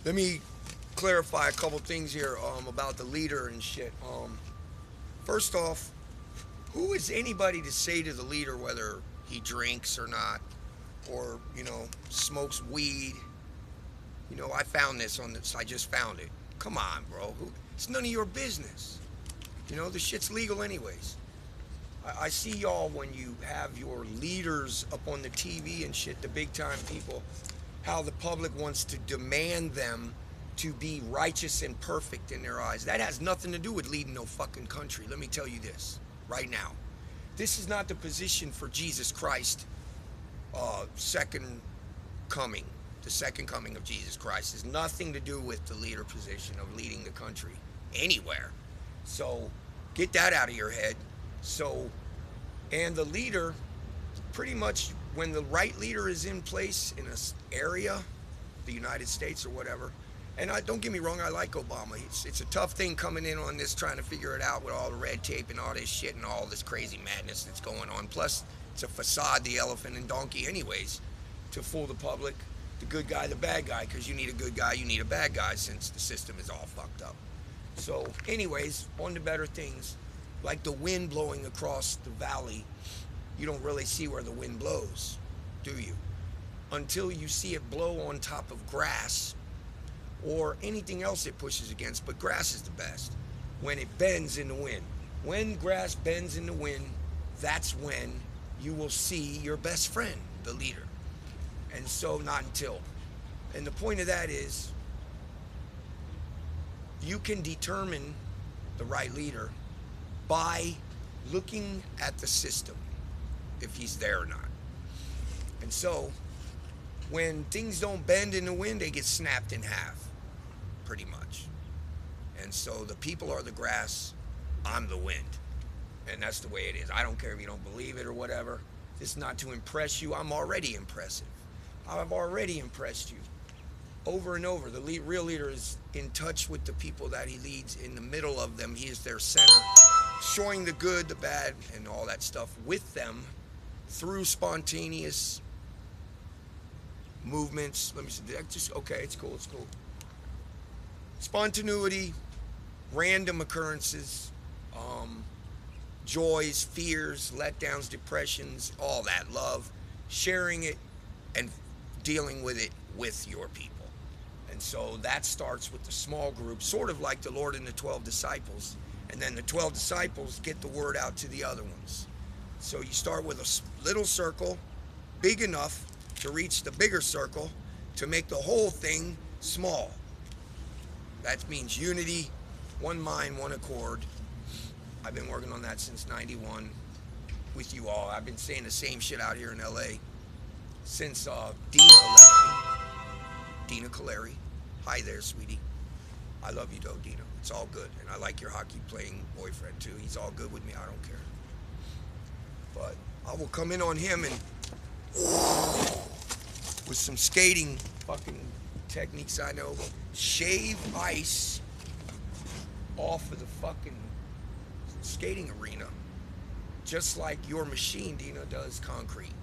Let me clarify a couple things here about the leader and shit. First off, who is anybody to say to the leader whether he drinks or not, or smokes weed? I found this on this. I just found it. Come on, bro. It's none of your business. The shit's legal anyways. I see y'all when you have your leaders up on the TV and shit, the big time people, how the public wants to demand them to be righteous and perfect in their eyes. That has nothing to do with leading no fucking country. Let me tell you this right now. This is not the position for Jesus Christ, second coming. The second coming of Jesus Christ has nothing to do with the leader position of leading the country anywhere. So get that out of your head. And the leader, pretty much when the right leader is in place in an area, the United States or whatever, and don't get me wrong, I like Obama. It's a tough thing coming in on this, trying to figure it out with all the red tape and all this shit and all this crazy madness that's going on. Plus, it's a facade, the elephant and donkey anyways, to fool the public, the good guy, the bad guy, because you need a good guy, you need a bad guy, since the system is all fucked up. So anyways, on to better things. Like the wind blowing across the valley, you don't really see where the wind blows, do you? Until you see it blow on top of grass or anything else it pushes against, but grass is the best. When it bends in the wind. When grass bends in the wind, that's when you will see your best friend, the leader. And so not until. And the point of that is, you can determine the right leader by looking at the system, if he's there or not. And so, when things don't bend in the wind, they get snapped in half, pretty much. And so the people are the grass, I'm the wind. And that's the way it is. I don't care if you don't believe it or whatever. It's not to impress you. I'm already impressive. I've already impressed you. Over and over, the real leader is in touch with the people that he leads. In the middle of them, he is their center, showing the good, the bad, and all that stuff with them through spontaneous movements. Let me see, okay, it's cool. Spontaneity, random occurrences, joys, fears, letdowns, depressions, all that, love, sharing it and dealing with it with your people. And so that starts with the small group, sort of like the Lord and the 12 disciples. And then the 12 disciples get the word out to the other ones. So you start with a little circle, big enough to reach the bigger circle, to make the whole thing small. That means unity, one mind, one accord. I've been working on that since 91 with you all. I've been saying the same shit out here in LA since Dina left me. Dina Caleri. Hi there, sweetie. I love you though, Dina. It's all good. And I like your hockey playing boyfriend too. He's all good with me. I don't care. But I will come in on him and with some skating fucking techniques I know, shave ice off of the fucking skating arena, just like your machine, Dina, does concrete.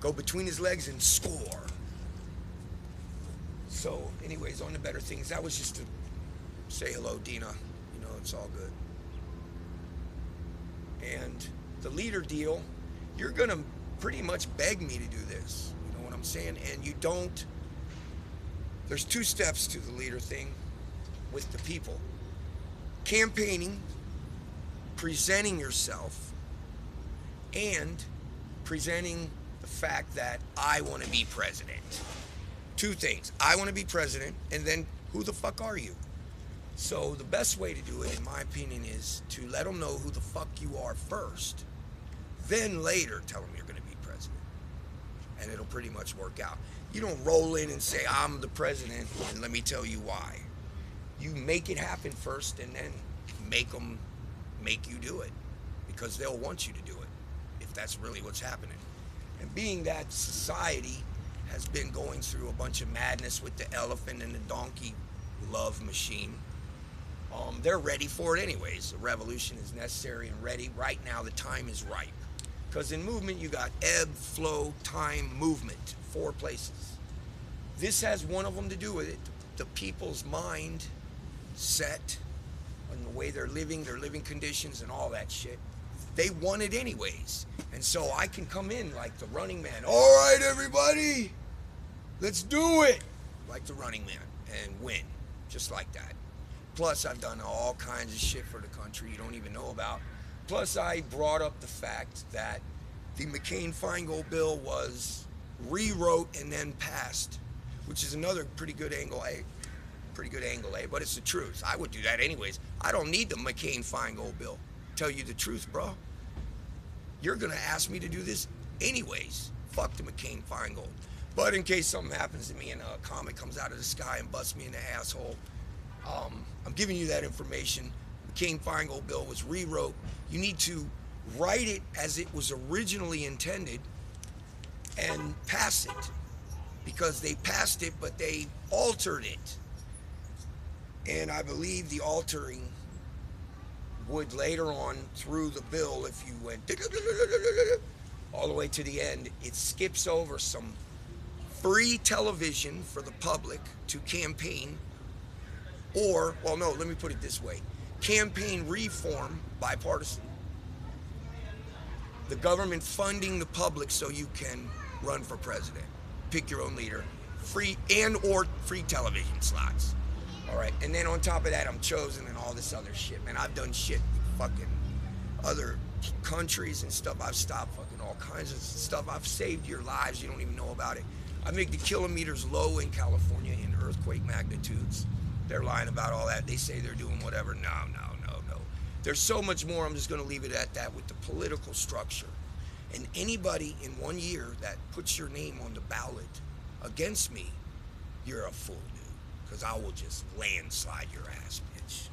Go between his legs and score. So, anyways, on to better things. That was just to say hello, Dina. It's all good. And the leader deal, you're gonna pretty much beg me to do this. You know what I'm saying? And you don't. There's two steps to the leader thing with the people. Campaigning, presenting yourself, and presenting the fact that I want to be president. Two things. I want to be president, and then who the fuck are you? So the best way to do it, in my opinion, is to let them know who the fuck you are first. Then later tell them you're going to be president. And it'll pretty much work out. You don't roll in and say, I'm the president, and let me tell you why. You make it happen first, and then make them make you do it. Because they'll want you to do it, if that's really what's happening. And being that society has been going through a bunch of madness with the elephant and the donkey love machine, they're ready for it anyways. A revolution is necessary and ready. Right now, the time is ripe. Because in movement, you got ebb, flow, time, movement. 4 places. This has one of them to do with it. the people's mind set on the way they're living, their living conditions and all that shit. They want it anyways. And so I can come in like the Running Man. All right, everybody, let's do it. Like the Running Man and win. Just like that. Plus, I've done all kinds of shit for the country you don't even know about. Plus, I brought up the fact that the McCain-Feingold bill was rewrote and then passed, which is another pretty good angle, but it's the truth. I would do that anyways. I don't need the McCain-Feingold bill. Tell you the truth, bro. You're gonna ask me to do this anyways. Fuck the McCain-Feingold. But in case something happens to me and a comet comes out of the sky and busts me in the asshole, I'm giving you that information. McCain-Feingold bill was rewrote. You need to write it as it was originally intended and pass it, because they passed it but they altered it, and I believe the altering would later on through the bill, if you went all the way to the end, it skips over some free television for the public to campaign, or, well, no, let me put it this way: campaign reform, bipartisan, the government funding the public so you can run for president, pick your own leader, free and or free television slots. All right, and then on top of that, I'm chosen and all this other shit, man. I've done shit with fucking other countries and stuff. I've stopped fucking all kinds of stuff. I've saved your lives. You don't even know about it. I make the kilometers low in California in earthquake magnitudes. They're lying about all that. They say they're doing whatever. No. There's so much more. I'm just going to leave it at that with the political structure. And anybody in 1 year that puts your name on the ballot against me, you're a fool, dude. Because I will just landslide your ass, bitch.